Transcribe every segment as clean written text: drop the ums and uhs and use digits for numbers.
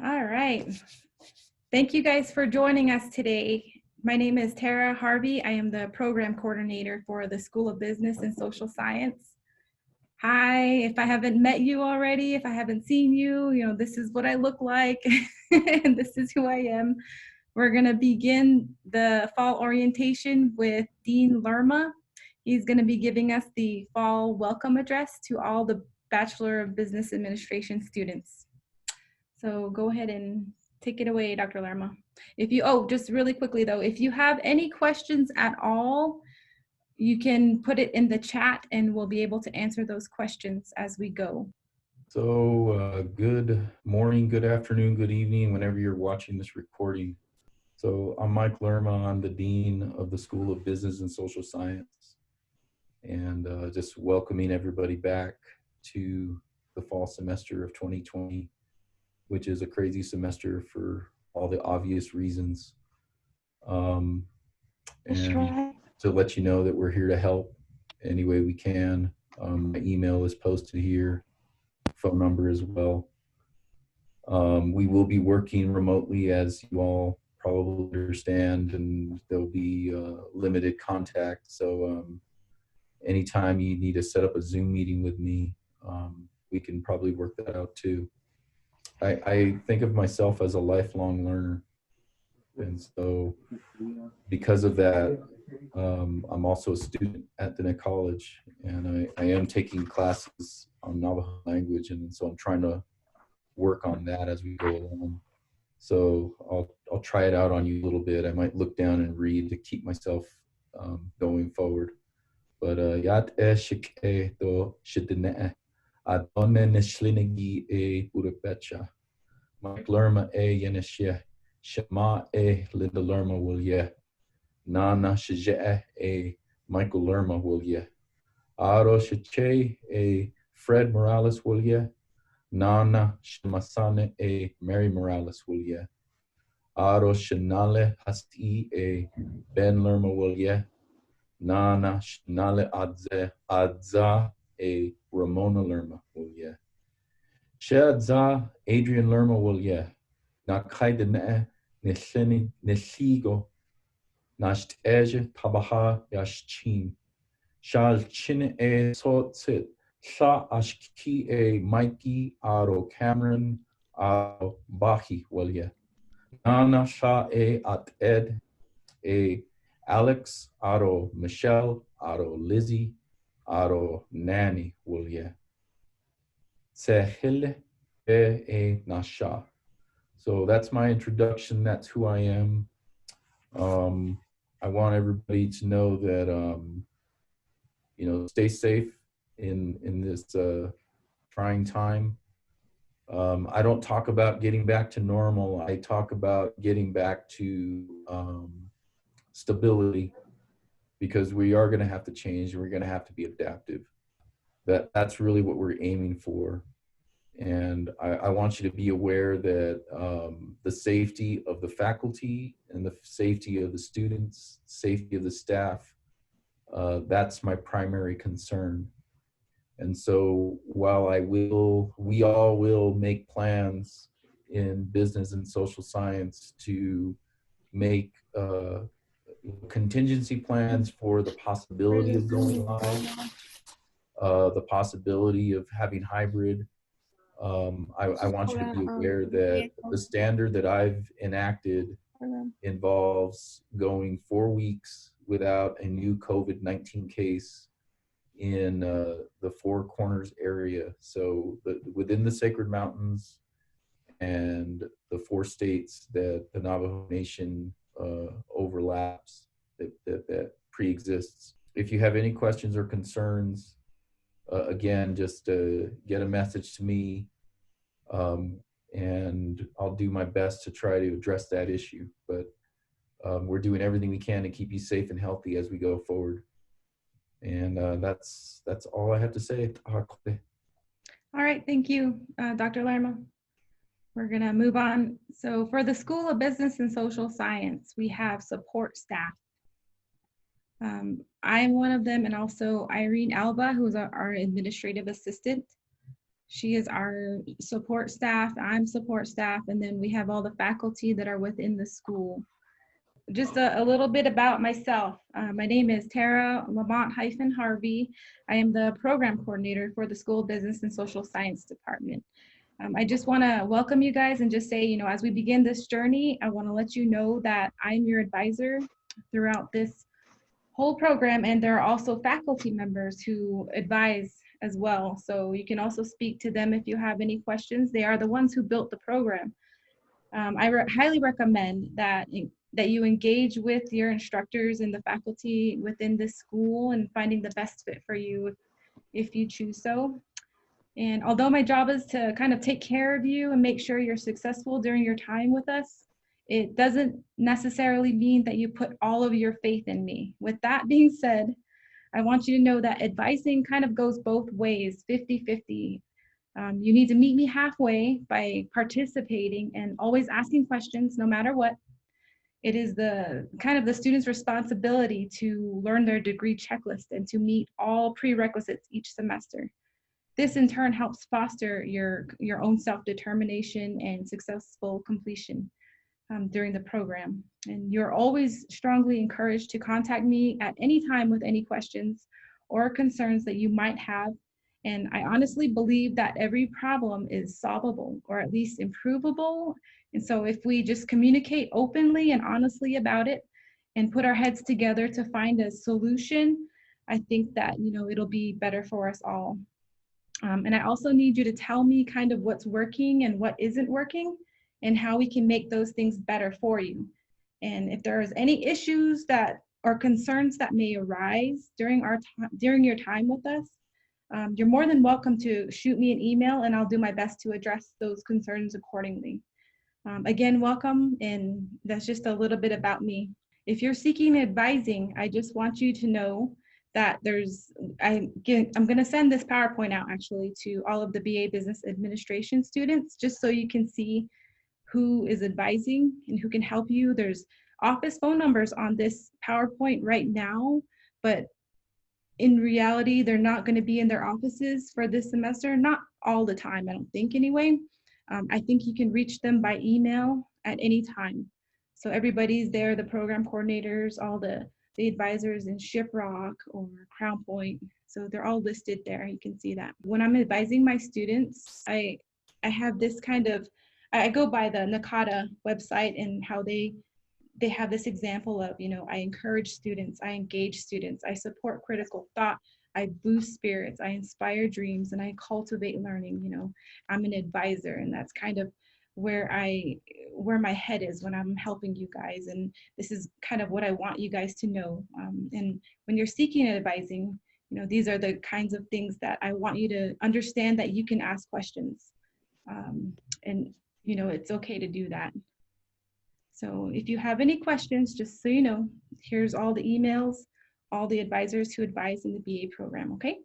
All right. Thank you guys for joining us today. My name is Tara Harvey. I am the program coordinator for the School of Business and Social Science. Hi, if I haven't met you already, if I haven't seen you, this is what I look like and this is who I am. We're going to begin the fall orientation with Dean Lerma. He's going to be giving us the fall welcome address to all the Bachelor of Business Administration students. So go ahead and take it away, Dr. Lerma. Just really quickly though, if you have any questions at all, you can put it in the chat and we'll be able to answer those questions as we go. So good morning, good afternoon, good evening, whenever you're watching this recording. So I'm Mike Lerma. I'm the Dean of the School of Business and Social Science, and just welcoming everybody back to the fall semester of 2020, which is a crazy semester for all the obvious reasons. And to let you know that we're here to help any way we can. My email is posted here, phone number as well. We will be working remotely, as you all probably understand, and there'll be limited contact. So anytime you need to set up a Zoom meeting with me, we can probably work that out too. I think of myself as a lifelong learner. And so because of that, I'm also a student at Diné College, and I am taking classes on Navajo language, and so I'm trying to work on that as we go along. So I'll try it out on you a little bit. I might look down and read to keep myself going forward. But yat shike do shidine adone nishlinigi urupecha. Mike Lerma yeneshye shema Linda Lerma will ye. Nana shije Michael Lerma will ye. Aro shiche Fred Morales will ye. Nana Shimasane Mary Morales will ye. Aro Shanale Hasti Ben Lerma will ye. Nana Shanale Adza Ramona Lerma will ye. Sheadza Adrian Lerma will ye. Nakaidene Nesigo Nasht Eje Tabaha Yashchin. Shal Chin Sotsit. Sa ashki Mikey aro Cameron aro Bahi walye. Nana sha at Ed Alex aro Michelle aro Lizzie aro Nanny walye. Sehil nasha. So that's my introduction. That's who I am. I want everybody to know that stay safe in this trying time. I don't talk about getting back to normal. I talk about getting back to stability, because we are going to have to change. We're going to have to be adaptive. That's really what we're aiming for. And I want you to be aware that the safety of the faculty and the safety of the students, safety of the staff, that's my primary concern. And so while we all will make plans in business and social science to make contingency plans for the possibility of going live, the possibility of having hybrid, I want you to be aware that the standard that I've enacted involves going 4 weeks without a new COVID-19 case in the Four Corners area. So within the Sacred Mountains and the 4 states that the Navajo Nation overlaps, that pre-exists. If you have any questions or concerns, again, just get a message to me, and I'll do my best to try to address that issue. But we're doing everything we can to keep you safe and healthy as we go forward. And that's all I have to say. All right, thank you, Dr. Lerma. We're gonna move on. So for the School of Business and Social Science, we have support staff. I'm one of them, and also Irene Alba, who's our administrative assistant. She is our support staff. I'm support staff. And then we have all the faculty that are within the school. Just a little bit about myself. My name is Tara Lamont-Harvey. I am the program coordinator for the School of Business and Social Science Department. I just want to welcome you guys and just say, you know, as we begin this journey, I want to let you know that I'm your advisor throughout this whole program, and there are also faculty members who advise as well. So you can also speak to them if you have any questions. They are the ones who built the program. I highly recommend that you engage with your instructors and the faculty within this school and finding the best fit for you if you choose so. And although my job is to kind of take care of you and make sure you're successful during your time with us, it doesn't necessarily mean that you put all of your faith in me. With that being said, I want you to know that advising kind of goes both ways, 50-50. You need to meet me halfway by participating and always asking questions no matter what. It is the kind of the student's responsibility to learn their degree checklist and to meet all prerequisites each semester. This in turn helps foster your own self-determination and successful completion during the program. And you're always strongly encouraged to contact me at any time with any questions or concerns that you might have. And I honestly believe that every problem is solvable or at least improvable. And so if we just communicate openly and honestly about it and put our heads together to find a solution, I think that, you know, it'll be better for us all. And I also need you to tell me kind of what's working and what isn't working and how we can make those things better for you. And if there's any issues that or concerns that may arise during your time with us, you're more than welcome to shoot me an email and I'll do my best to address those concerns accordingly. Again, welcome, and that's just a little bit about me. If you're seeking advising, I just want you to know that I'm going to send this PowerPoint out actually to all of the BA Business Administration students, just so you can see who is advising and who can help you. There's office phone numbers on this PowerPoint right now, but in reality, they're not going to be in their offices for this semester, not all the time, I don't think anyway. I think you can reach them by email at any time. So everybody's there, the program coordinators, all the advisors in Shiprock or Crown Point. So they're all listed there. You can see that. When I'm advising my students, I have this kind of, I go by the NACADA website and how they have this example of, you know, I encourage students, I engage students, I support critical thought, I boost spirits, I inspire dreams, and I cultivate learning. You know, I'm an advisor, and that's kind of where my head is when I'm helping you guys. And this is kind of what I want you guys to know. And when you're seeking advising, you know, these are the kinds of things that I want you to understand, that you can ask questions. And, you know, it's okay to do that. So if you have any questions, just so you know, here's all the emails, all the advisors who advise in the BA program, okay?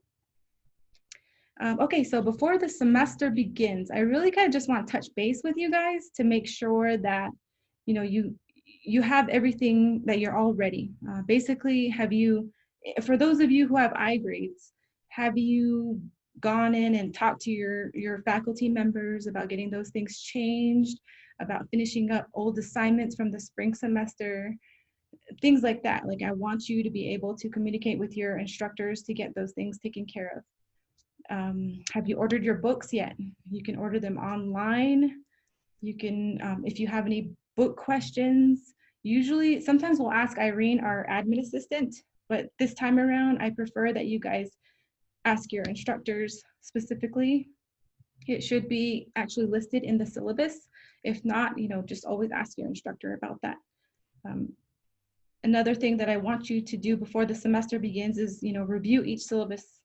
Okay, so before the semester begins, I really kind of just want to touch base with you guys to make sure that, you know, you have everything, that you're all ready. Basically, for those of you who have I-grades, have you gone in and talked to your faculty members about getting those things changed, about finishing up old assignments from the spring semester, things like that? Like, I want you to be able to communicate with your instructors to get those things taken care of. Have you ordered your books yet? You can order them online. You can, if you have any book questions, sometimes we'll ask Irene, our admin assistant, but this time around, I prefer that you guys ask your instructors specifically. It should be actually listed in the syllabus. If not, you know, just always ask your instructor about that. Another thing that I want you to do before the semester begins is, you know, review each syllabus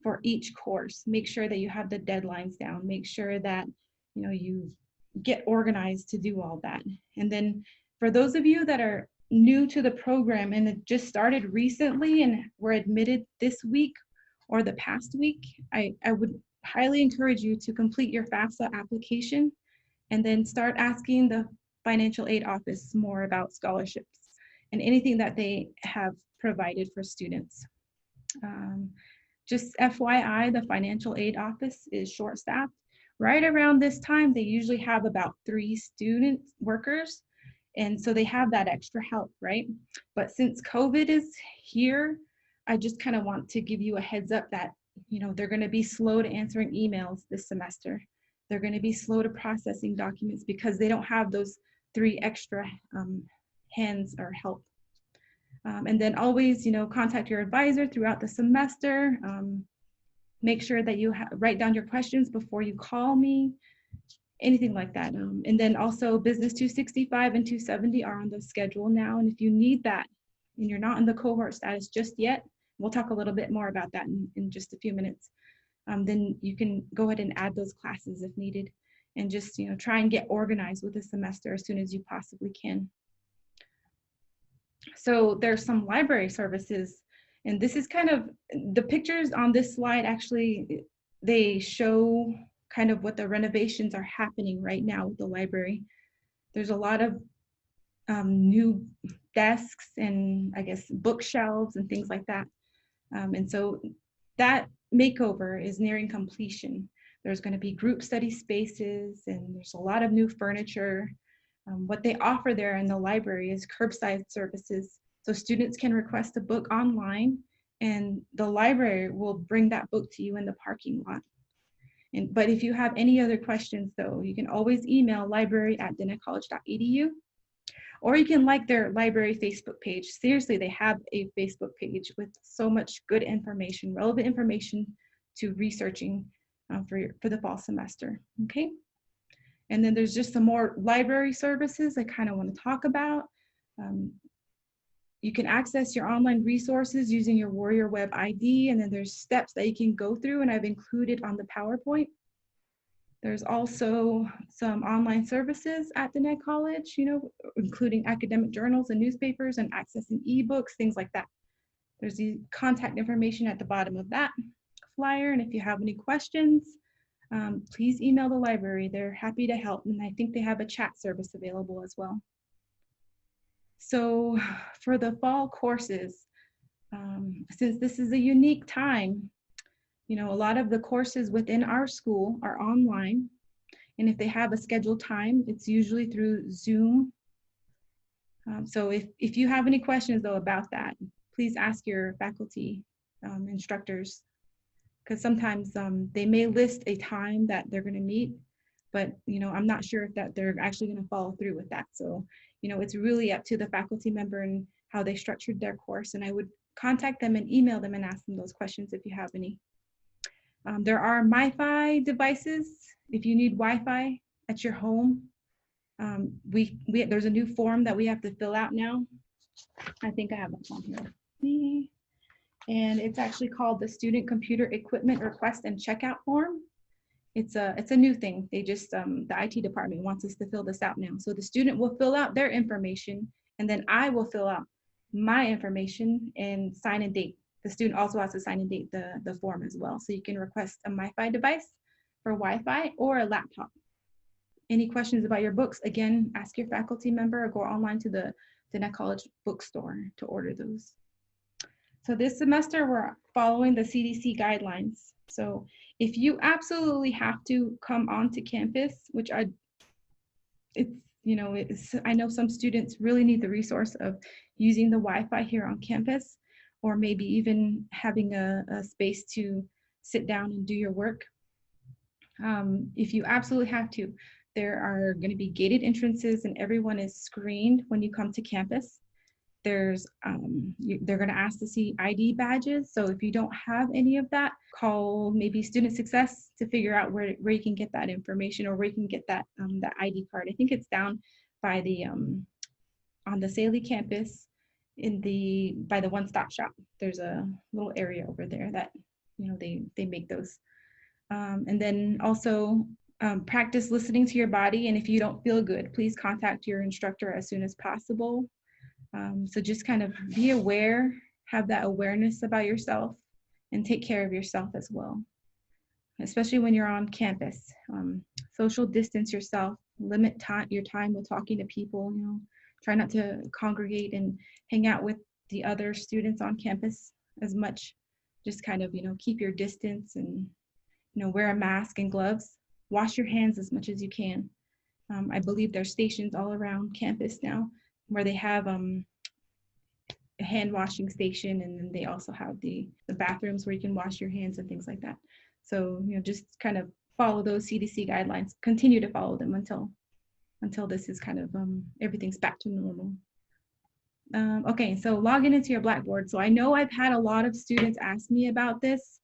for each course. Make sure that you have the deadlines down. Make sure that, you know, you get organized to do all that. And then for those of you that are new to the program and it just started recently and were admitted this week or the past week, I would highly encourage you to complete your FAFSA application and then start asking the financial aid office more about scholarships and anything that they have provided for students. Just FYI, the financial aid office is short-staffed. Right around this time, they usually have about 3 student workers, and so they have that extra help, right? But since COVID is here, I just kind of want to give you a heads up that, they're going to be slow to answering emails this semester. They're going to be slow to processing documents because they don't have those 3 extra hands or help. And then always, contact your advisor throughout the semester. Make sure that you write down your questions before you call me, anything like that. And then also Business 265 and 270 are on the schedule now. And if you need that and you're not in the cohort status just yet, we'll talk a little bit more about that in just a few minutes. Then you can go ahead and add those classes if needed, and just try and get organized with the semester as soon as you possibly can. So there's some library services, and this is kind of the pictures on this slide. Actually, they show kind of what the renovations are happening right now with the library. There's a lot of new desks and I guess bookshelves and things like that. And so that makeover is nearing completion. There's going to be group study spaces, and there's a lot of new furniture. What they offer there in the library is curbside services. So students can request a book online, and the library will bring that book to you in the parking lot. But if you have any other questions, though, you can always email library@dennettcollege.edu, or you can like their library Facebook page. Seriously, they have a Facebook page with so much good information, relevant information to researching for the fall semester, okay? And then there's just some more library services I kind of want to talk about. You can access your online resources using your Warrior Web ID, and then there's steps that you can go through, and I've included on the PowerPoint. There's also some online services at Dennett College, including academic journals and newspapers and accessing ebooks, things like that. There's the contact information at the bottom of that flyer, and if you have any questions, please email the library. They're happy to help, and I think they have a chat service available as well. So for the fall courses, since this is a unique time, a lot of the courses within our school are online, and if they have a scheduled time, it's usually through Zoom. So if you have any questions, though, about that, please ask your faculty instructors, because sometimes they may list a time that they're going to meet, but I'm not sure if that they're actually going to follow through with that. So it's really up to the faculty member and how they structured their course, and I would contact them and email them and ask them those questions if you have any. There are MiFi devices if you need Wi-Fi at your home. There's a new form that we have to fill out now. I think I have it on here. And it's actually called the Student Computer Equipment Request and Checkout Form. It's a new thing. They just, the IT department wants us to fill this out now. So the student will fill out their information, and then I will fill out my information and sign and date. The student also has to sign and date the form as well. So you can request a MiFi device for Wi-Fi or a laptop. Any questions about your books, again, ask your faculty member or go online to the Dennett College bookstore to order those. So this semester, we're following the CDC guidelines. So if you absolutely have to come onto campus, which I know some students really need the resource of using the Wi-Fi here on campus, or maybe even having a space to sit down and do your work. If you absolutely have to, there are going to be gated entrances, and everyone is screened when you come to campus. They're going to ask to see ID badges. So if you don't have any of that, call maybe Student Success to figure out where you can get that information, or where you can get that ID card. I think it's down by the on the Saley campus by the one-stop shop. There's a little area over there that they make those. And then also practice listening to your body, and if you don't feel good, please contact your instructor as soon as possible. So just kind of be aware, have that awareness about yourself, and take care of yourself as well, especially when you're on campus. Social distance yourself, limit your time with talking to people, try not to congregate and hang out with the other students on campus as much just kind of, keep your distance and, wear a mask and gloves. Wash your hands as much as you can. I believe there's stations all around campus now where they have a hand washing station, and then they also have the bathrooms where you can wash your hands and things like that. So, just kind of follow those CDC guidelines, continue to follow them until this is kind of, everything's back to normal. Okay, so logging into your Blackboard. So I know I've had a lot of students ask me about this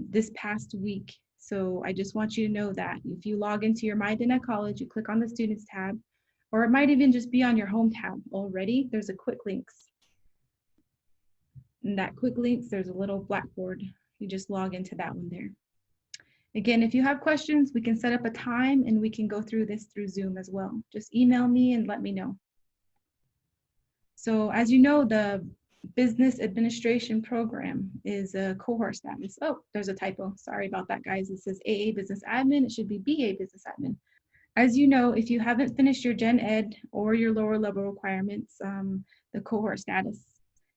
this past week. So I just want you to know that if you log into your My Dana College, you click on the Students tab, or it might even just be on your Home tab already. There's a Quick Links. In that Quick Links, there's a little Blackboard. You just log into that one there. Again, if you have questions, we can set up a time and we can go through this through Zoom as well. Just email me and let me know. So as you know, the Business Administration program is a cohort status. Oh, there's a typo. Sorry about that, guys. It says AA Business Admin. It should be BA Business Admin. As you know, if you haven't finished your Gen Ed or your lower level requirements, the cohort status,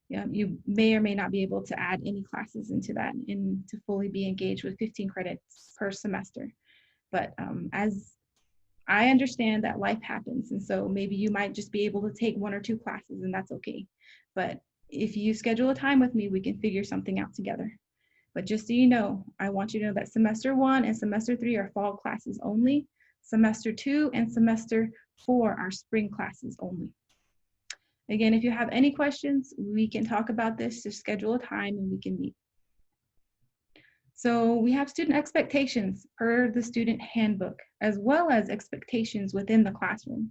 you may or may not be able to add any classes into that and to fully be engaged with 15 credits per semester. But as I understand that life happens, and so maybe you might just be able to take 1 or 2 classes, and that's okay. But if you schedule a time with me, we can figure something out together. But just so you know, I want you to know that semester 1 and semester 3 are fall classes only. Semester 2 and semester 4 are spring classes only. Again, if you have any questions, we can talk about this, just schedule a time and we can meet. So we have student expectations per the student handbook, as well as expectations within the classroom.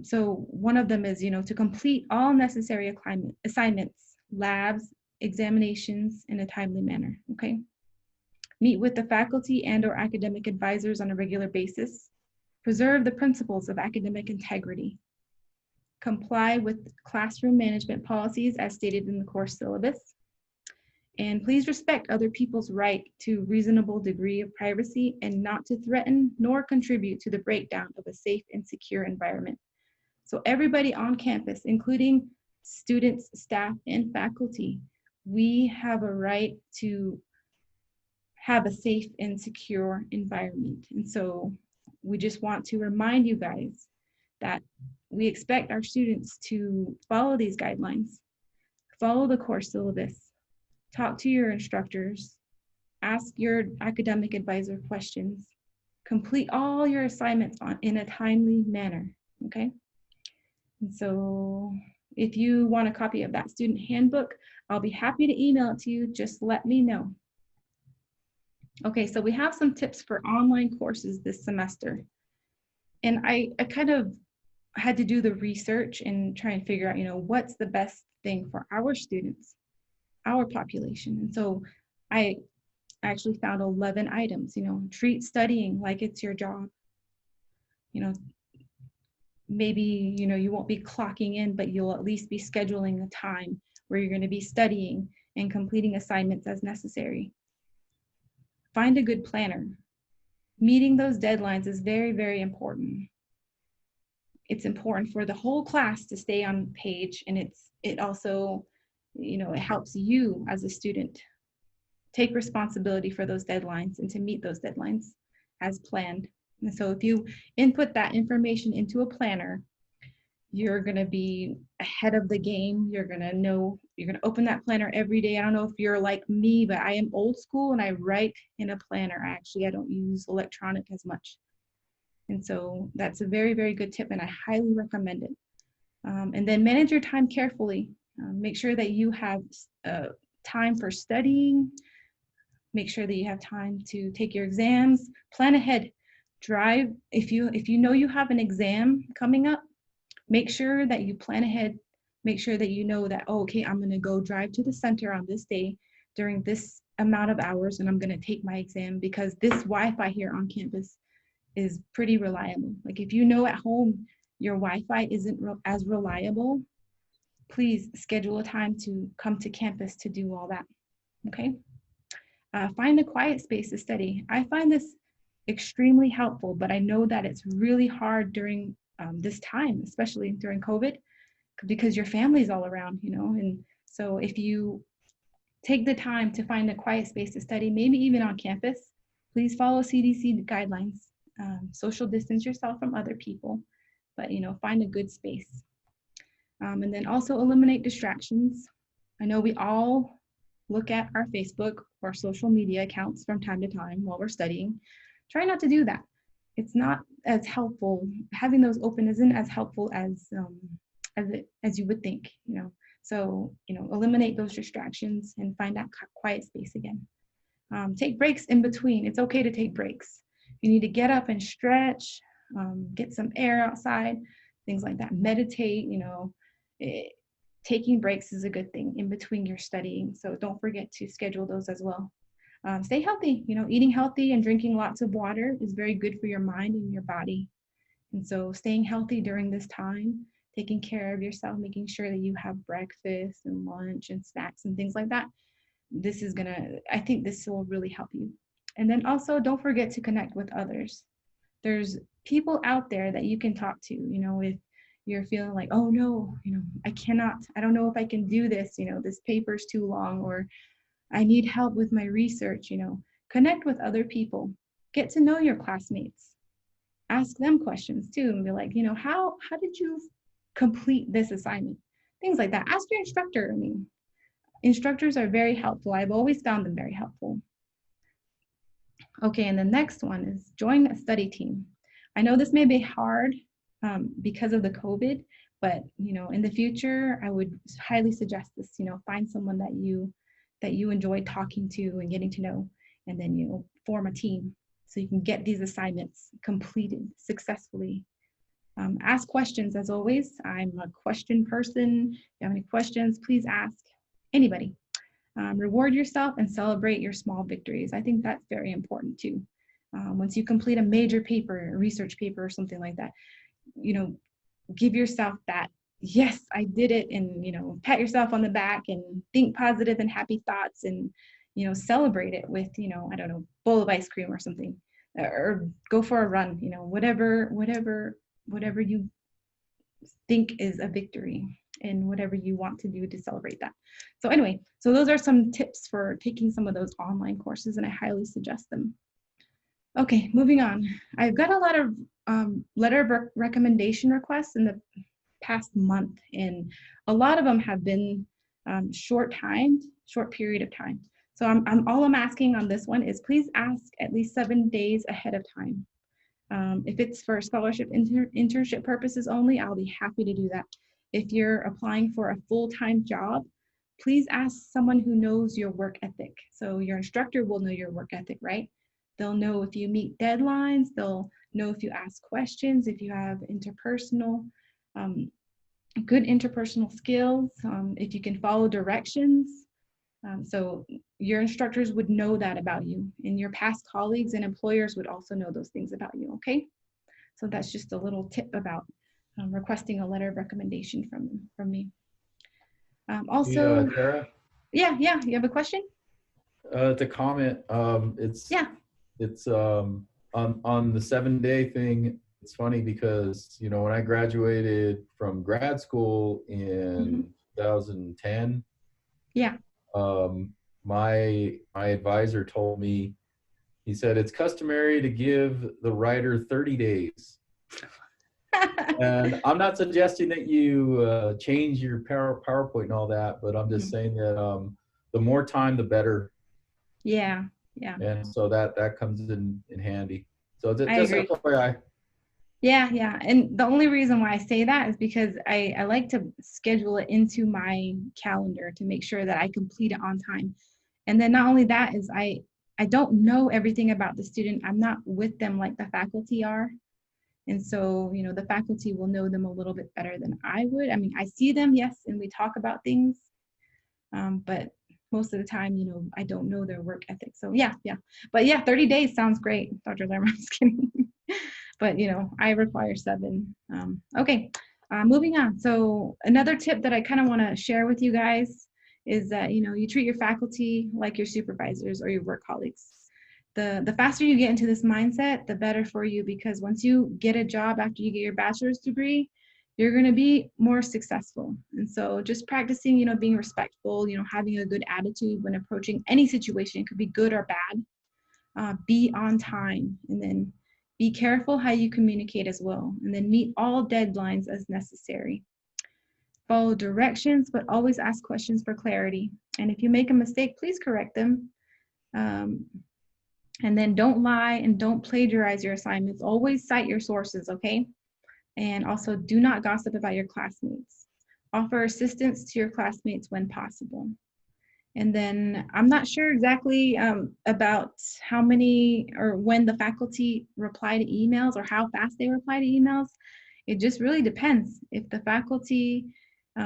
So one of them is, to complete all necessary assignments, labs, examinations in a timely manner, okay? Meet with the faculty and/or academic advisors on a regular basis. Preserve the principles of academic integrity. Comply with classroom management policies as stated in the course syllabus. And please respect other people's right to reasonable degree of privacy and not to threaten nor contribute to the breakdown of a safe and secure environment. So everybody on campus, including students, staff, and faculty, we have a right to have a safe and secure environment. And so we just want to remind you guys that we expect our students to follow these guidelines, follow the course syllabus, talk to your instructors, ask your academic advisor questions, complete all your assignments in a timely manner, okay? And so if you want a copy of that student handbook, I'll be happy to email it to you. Just let me know. Okay, so we have some tips for online courses this semester. And I kind of had to do the research and try and figure out, what's the best thing for our students, our population. And so I actually found 11 items, treat studying like it's your job. Maybe, you won't be clocking in, but you'll at least be scheduling a time where you're going to be studying and completing assignments as necessary. Find a good planner. Meeting those deadlines is very, very important. It's important for the whole class to stay on page, and it also, it helps you as a student take responsibility for those deadlines and to meet those deadlines as planned. And so if you input that information into a planner, you're going to be ahead of the game. You're going to open that planner every day. I don't know if you're like me, but I am old school and I write in a planner. I don't use electronic as much. And so that's a very, very good tip, and I highly recommend it. And then manage your time carefully. Make sure that you have time for studying. Make sure that you have time to take your exams. Plan ahead. Drive. If you know you have an exam coming up, make sure that you plan ahead. Make sure that you know that, oh, okay, I'm going to go drive to the center on this day during this amount of hours, and I'm going to take my exam, because this Wi-Fi here on campus is pretty reliable. Like if you know at home your Wi-Fi isn't as reliable, please schedule a time to come to campus to do all that, okay? Find a quiet space to study. I find this extremely helpful, but I know that it's really hard during this time, especially during COVID, because your family's all around, and so if you take the time to find a quiet space to study, maybe even on campus. Please follow CDC guidelines. Social distance yourself from other people, but find a good space. And then also eliminate distractions. I know we all look at our Facebook or social media accounts from time to time while we're studying. Try not to do that. It's not as helpful. Having those open isn't as helpful as you would think. So eliminate those distractions and find that quiet space again. Take breaks in between. It's okay to take breaks. You need to get up and stretch, get some air outside, things like that. Meditate. Taking breaks is a good thing in between your studying. So don't forget to schedule those as well. Stay healthy. Eating healthy and drinking lots of water is very good for your mind and your body. And so staying healthy during this time, taking care of yourself, making sure that you have breakfast and lunch and snacks and things like that. I think this will really help you. And then also don't forget to connect with others. There's people out there that you can talk to, if you're feeling like, oh no, I don't know if I can do this, this paper's too long, or I need help with my research, connect with other people, get to know your classmates, ask them questions too, and be like, how did you complete this assignment? Things like that. Ask your instructor. Instructors are very helpful. I've always found them very helpful. Okay, and the next one is join a study team. I know this may be hard because of the COVID, but in the future, I would highly suggest this. Find someone that you enjoy talking to and getting to know, and then form a team so you can get these assignments completed successfully. Ask questions as always. I'm a question person. If you have any questions, please ask anybody. Reward yourself and celebrate your small victories. I think that's very important too. Once you complete a major paper, a research paper or something like that, give yourself that, yes, I did it, and pat yourself on the back and think positive and happy thoughts, and celebrate it with I don't know, bowl of ice cream or something, or go for a run, whatever you think is a victory, and whatever you want to do to celebrate that. So anyway, so those are some tips for taking some of those online courses, and I highly suggest them. Okay, moving on. I've got a lot of letter of recommendation requests in the past month, and a lot of them have been short period of time. So all I'm asking on this one is please ask at least 7 days ahead of time. If it's for scholarship internship purposes only, I'll be happy to do that. If you're applying for a full-time job, please ask someone who knows your work ethic. So your instructor will know your work ethic, right? They'll know if you meet deadlines. They'll know if you ask questions, if you have good interpersonal skills, if you can follow directions. So your instructors would know that about you, and your past colleagues and employers would also know those things about you, okay? So that's just a little tip about requesting a letter of recommendation from me. Also, Tara? Yeah, you have a question? To comment, it's on the 7-day thing. It's funny because when I graduated from grad school in 2010, my advisor told me, he said it's customary to give the writer 30 days. And I'm not suggesting that you change your PowerPoint and all that, but I'm just saying that the more time, the better. Yeah. And so that comes in handy. So just FYI. Yeah. And the only reason why I say that is because I like to schedule it into my calendar to make sure that I complete it on time. And then not only that is I don't know everything about the student. I'm not with them like the faculty are. And so, the faculty will know them a little bit better than I would. I mean, I see them, yes, and we talk about things, but most of the time, I don't know their work ethic. So yeah. But yeah, 30 days sounds great, Dr. Lerma. I'm just kidding. But, I require 7. Okay, moving on. So another tip that I kind of want to share with you guys is that, you treat your faculty like your supervisors or your work colleagues. The faster you get into this mindset, the better for you, because once you get a job after you get your bachelor's degree, you're going to be more successful. And so just practicing, being respectful, having a good attitude when approaching any situation. It could be good or bad. Be on time, and then be careful how you communicate as well, and then meet all deadlines as necessary. Follow directions, but always ask questions for clarity. And if you make a mistake, please correct them. And then don't lie and don't plagiarize your assignments. Always cite your sources, okay? And also do not gossip about your classmates. Offer assistance to your classmates when possible. And then I'm not sure exactly about how many or when the faculty reply to emails or how fast they reply to emails. It just really depends. If the faculty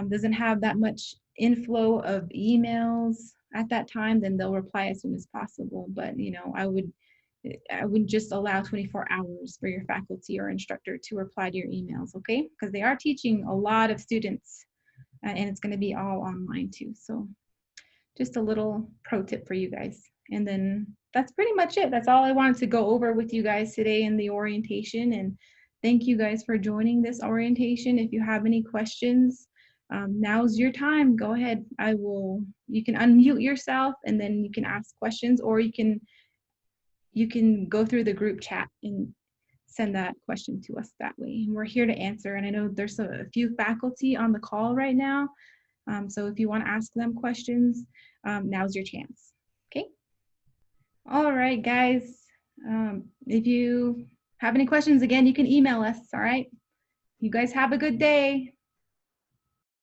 doesn't have that much inflow of emails at that time, then they'll reply as soon as possible. But I would just allow 24 hours for your faculty or instructor to reply to your emails, okay? Because they are teaching a lot of students, and it's going to be all online too. So just a little pro tip for you guys. And then that's pretty much it. That's all I wanted to go over with you guys today in the orientation. And thank you guys for joining this orientation. If you have any questions, now's your time. Go ahead. You can unmute yourself and then you can ask questions, or you can go through the group chat and send that question to us that way. And we're here to answer. And I know there's a few faculty on the call right now. So if you want to ask them questions, now's your chance. Okay. All right, guys. If you have any questions, again, you can email us. All right. You guys have a good day.